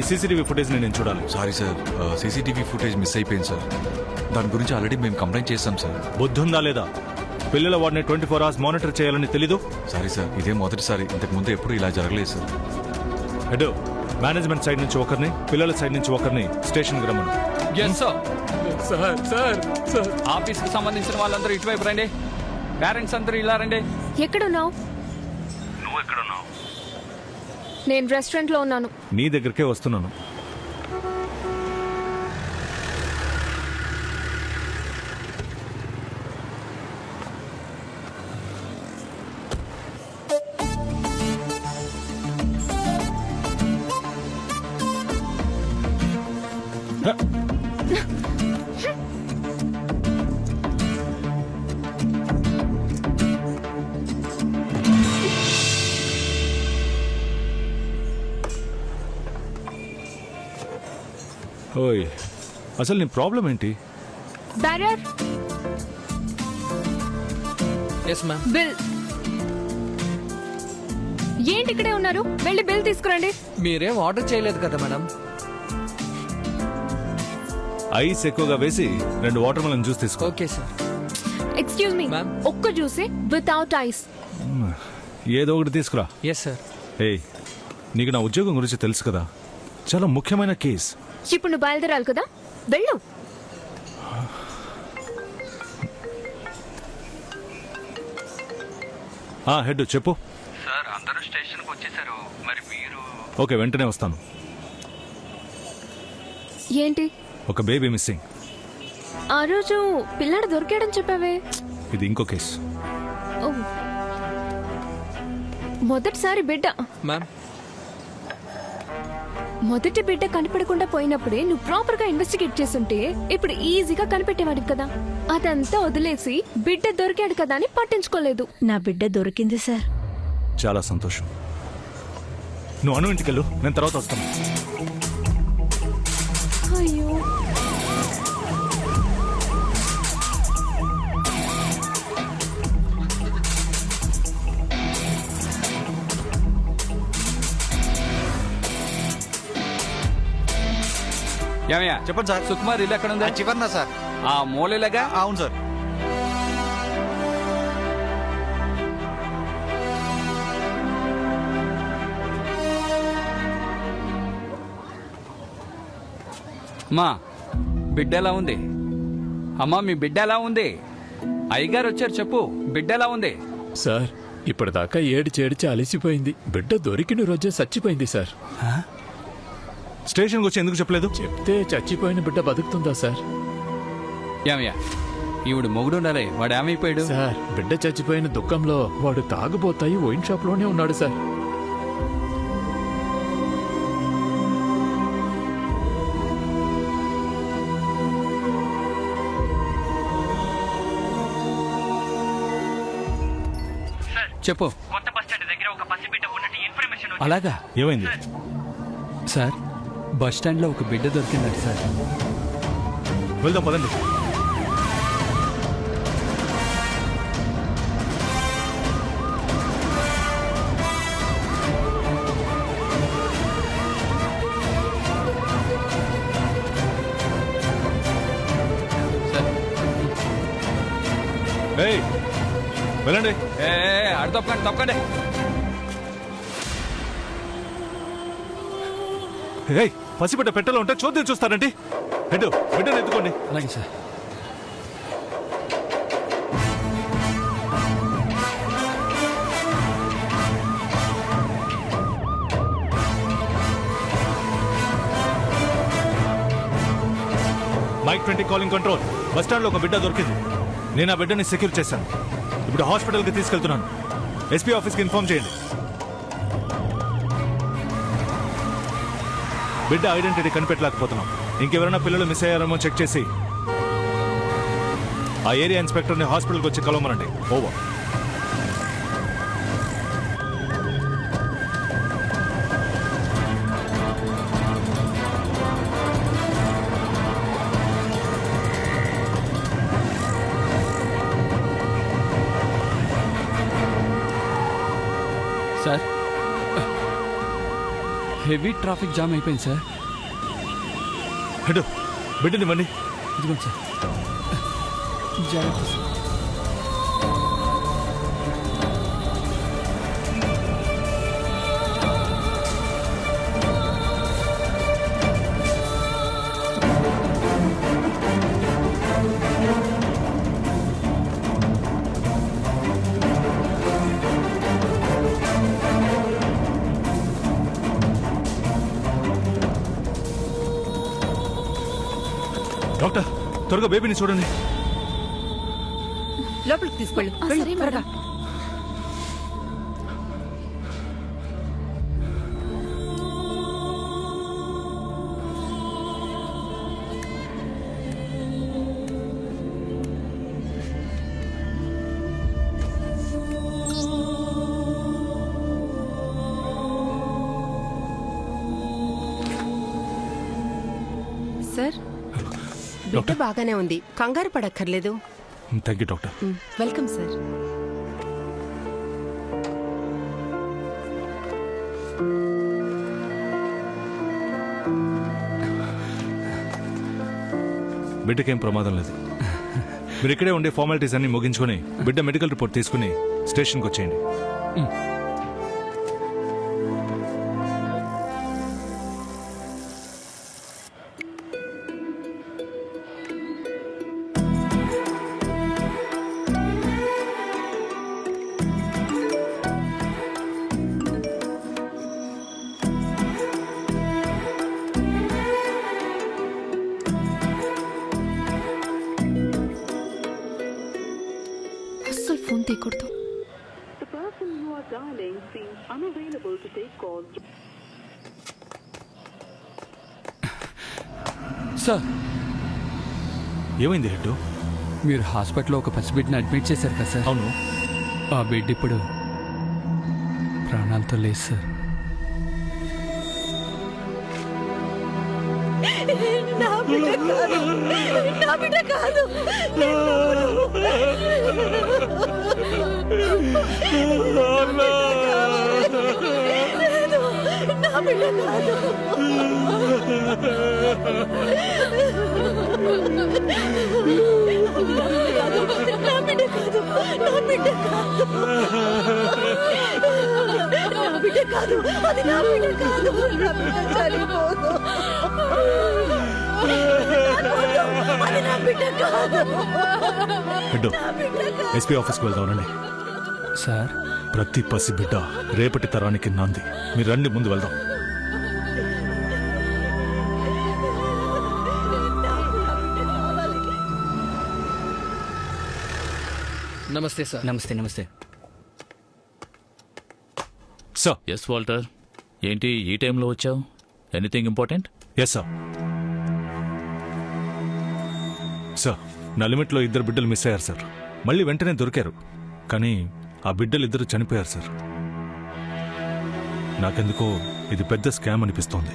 CCTV footage నేను చూడాలి. Sorry sir, CCTV footage miss అయిపోయింది సార్. దాని గురించి ఆల్రెడీ మేము కంప్లైంట్ చేస్తాం సార్. బుద్ధుందా లేదా? పిల్లల వాడిని 24 hours మానిటర్ చేయాలని తెలీదు? సారీ సార్, ఇదే మొదటిసారి. ఇంతకు ముందు ఎప్పుడు ఇలా జరగలేదు సార్. హెడ్, మేనేజ్మెంట్ సైడ్ నుంచి ఒకరిని, పిల్లల సైడ్ నుంచి ఒకరిని స్టేషన్కి రమ్మను. ఆఫీస్ కి సంబంధించిన వాళ్ళందరూ ఇటువైపు రండి. పేరెంట్స్ అందరూ ఇలా రండి. ఎక్కడున్నావు? నువ్వు ఎక్కడున్నావు? నేను రెస్టారెంట్ లో ఉన్నాను. నీ దగ్గరికే వస్తున్నాను. ఓయ్, అసలు నీ ప్రాబ్లం ఏంటి? Bearer bill. ఏంటి ఇక్కడే ఉన్నారు? వెళ్ళి బిల్ తీసుకురండి. మీరేం ఆర్డర్ చేయలేదు కదా మేడం. ఐస్ ఎక్కువగా వేసి 2 వాటర్ మెలన్ జ్యూస్ తీసుకో. Okay sir. Excuse me, Ma'am. ఒక్క జ్యూసే వితౌట్ ఐస్. ఏదో ఒకటి తీసుకురా. Yes sir. ఏయ్, నీకు నా ఉద్యోగం గురించి తెలుసు కదా, చాలా ముఖ్యమైన కేస్. ఇప్పుడు నువ్వు బయలుదేరాలి కదా, వెళ్ళు. హెడ్ చెప్పు. సార్, అందరూ స్టేషన్ కు వచ్చేసారు. మరి మీరు? ఓకే, వెంటనే వస్తాను. ఏంటి? ఒక బేబీ మిస్సింగ్. ఆ రోజు పిల్లాడు దొరికాడని చెప్పావే. ఇది ఇంకో కేసు. ఓ, మొదటిసారి బిడ్డ. మ్యామ్, మొదటి బిడ్డ కనిపెడకుండా పోయినప్పుడే నువ్వు ప్రాపర్ గా ఇన్వెస్టిగేట్ చేస్తుంటే ఇప్పుడు ఈజీగా కనిపెట్టేవాడివి కదా. అదంతా వదిలేసి బిడ్డ దొరికాడు కదా అని పట్టించుకోలేదు. నా బిడ్డ దొరికింది సార్. చాలా సంతోషం. నువ్వు అను ఇంటికెళ్ళు, నేను తర్వాత వస్తాను. అయ్యో, ఏమయ్యా? చెప్పండి సార్. సుకుమార్ ఇల్లు ఎక్కడ ఉంది? చివరినా సార్. ఆ మూలలాగా. అవును సార్. అమ్మా, బిడ్డ ఎలా ఉంది? అమ్మా, మీ బిడ్డ ఎలా ఉంది? అయ్యగారు వచ్చారు, చెప్పు, బిడ్డ ఎలా ఉంది? సార్, ఇప్పటిదాకా ఏడిచి అలసిపోయింది. బిడ్డ దొరికిన రోజే చచ్చిపోయింది సార్. స్టేషన్కి వచ్చి ఎందుకు చెప్పలేదు? చెప్తే చచ్చిపోయిన బిడ్డ బతుకుతుందా సార్? ఏమయ్యా, ఈవిడ మొగుడుండాలి, వాడు ఏమైపోయాడు? సార్, బిడ్డ చచ్చిపోయిన దుఃఖంలో వాడు తాగుబోతాయి వైన్ షాప్ లోనే ఉన్నాడు సార్. చెప్పు. కొత్త బస్ స్టాండ్ దగ్గర ఒక పసిబిడ్డ ఉన్నట్టు ఇన్ఫర్మేషన్ వచ్చింది. అలాగా? ఏమైంది? సార్, బస్ స్టాండ్ లో ఒక బిడ్డ దొరికిందంట సార్. వెళ్దాం పదండి. ఏయ్, వెళ్ళండి. అడు తప్పకండి, తప్పకండి. ఏయ్, పసిబిడ్డ పెట్టెలో ఉంటే చూద్దాం చూస్తారండి. హెడ్, బిడ్డను ఎత్తుకోండి. అలాగే sir. Mike 20 calling control. Bus stand లో ఒక బిడ్డ దొరికింది. నేను ఆ బిడ్డని సెక్యూర్ చేశాను. ఇప్పుడు హాస్పిటల్కి తీసుకెళ్తున్నాను. ఎస్పీ ఆఫీస్కి ఇన్ఫార్మ్ చేయండి. బిడ్డ ఐడెంటిటీ కనిపెట్టలేకపోతున్నాం. ఇంకెవరైనా పిల్లలు మిస్ అయ్యారేమో చెక్ చేసి ఆ ఏరియా ఇన్స్పెక్టర్ని హాస్పిటల్కి వచ్చి కలవమనండి. Over. Sir, heavy traffic jam అయిపోయింది సార్. హెడ్ బిడ్డనివ్వండి. ఇదిగోండి సార్. జాగ్రత్త సార్. డాక్టర్ త్వరగా బేబీని చూడండి. లోపలికి తీసుకెళ్ళు. ఆ, వెళ్ళు, సరే త్వరగా. మేడం. సార్ బిడ్డ బాగానే ఉంది, కంగారు పడక్కర్లేదు. Thank you doctor. Welcome sir. బిడ్డకేం ప్రమాదం లేదు. మీరు ఇక్కడే ఉండే ఫార్మాలిటీస్ అన్ని ముగించుకొని బిడ్డ మెడికల్ రిపోర్ట్ తీసుకుని స్టేషన్కి వచ్చేయండి. అస్సలు ఫోన్ తీయకూడదు. The person you are dialing seems unavailable to take calls. Sir, ఏమైంది హెడ్? మీరు హాస్పిటల్లో ఒక పసిబిడ్డని అడ్మిట్ చేశారు కదా సార్. అవును. ఆ బిడ్డ ఇప్పుడు ప్రాణాలతో లేదు సార్. నా బిడ్డ కాదు. అది నా బిడ్డ కాదు. నా బిడ్డ చనిపోదు. అది నా బిడ్డ కాదు. హెడ్ ఎస్పీ ఆఫీస్కి వెళ్దామనండి. సార్, ప్రతి పసి బిడ్డ రేపటి తరానికి నాంది. మీరు రండి, ముందు వెళ్దాం. నమస్తే సార్. నమస్తే నమస్తే. సార్. ఎస్ వాల్టర్, ఏంటి ఈ టైంలో వచ్చావు? Anything important? Yes sir. Sir, నా లిమిట్లో 2 బిడ్డలు మిస్ అయ్యారు సార్. మళ్ళీ వెంటనే దొరికారు, కానీ ఆ బిడ్డలు 2 చనిపోయారు సార్. నాకెందుకో ఇది పెద్ద స్కామ్ అనిపిస్తోంది.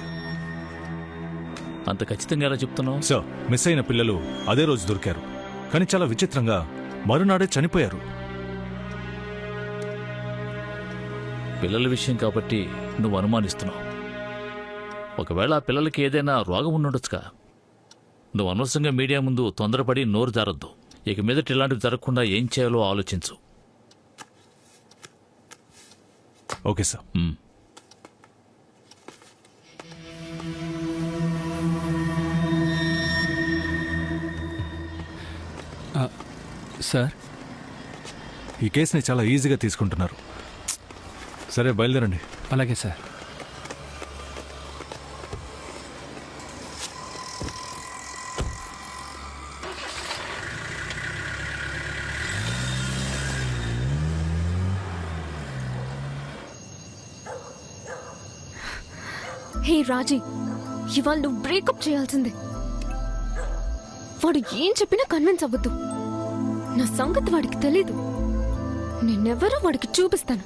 అంత ఖచ్చితంగా ఎలా చెప్తున్నావు? సార్, మిస్ అయిన పిల్లలు అదే రోజు దొరికారు, కానీ చాలా విచిత్రంగా మరునాడే చనిపోయారు. పిల్లల విషయం కాబట్టి నువ్వు అనుమానిస్తున్నావు. ఒకవేళ ఆ పిల్లలకి ఏదైనా రోగం ఉండొచ్చుగా. నువ్వు అనవసరంగా మీడియా ముందు తొందరపడి నోరు జారొద్దు. ఇక మీదట ఇలాంటివి జరగకుండా ఏం చేయాలో ఆలోచించు. Okay sir. సార్, ఈ కేసుని చాలా ఈజీగా తీసుకుంటున్నారు. సరే, బయలుదేరండి. అలాగే సార్. హే రాజీ, ఇవాళ నువ్వు బ్రేకప్ చేయాల్సిందే. వాడు ఏం చెప్పినా కన్విన్స్ అవ్వద్దు. నా సంగతి వాడికి తెలీదు. నేనెవరో వాడికి చూపిస్తాను.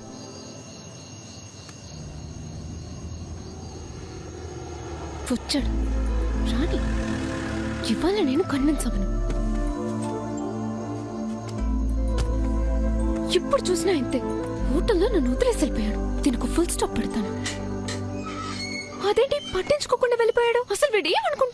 వచ్చాడు రాణి. ఇవాళ నేను కన్విన్స్ అవ్వను. ఇప్పుడు చూసినా ఇంతే. హోటల్లో నన్ను వదిలేసి వెళ్ళిపోయాడు. దీనికి ఫుల్ స్టాప్ పెడతాను. అదేంటి పట్టించుకోకుండా వెళ్ళిపోయాడు? అసలు వీడు ఏమనుకుంటున్నాడు?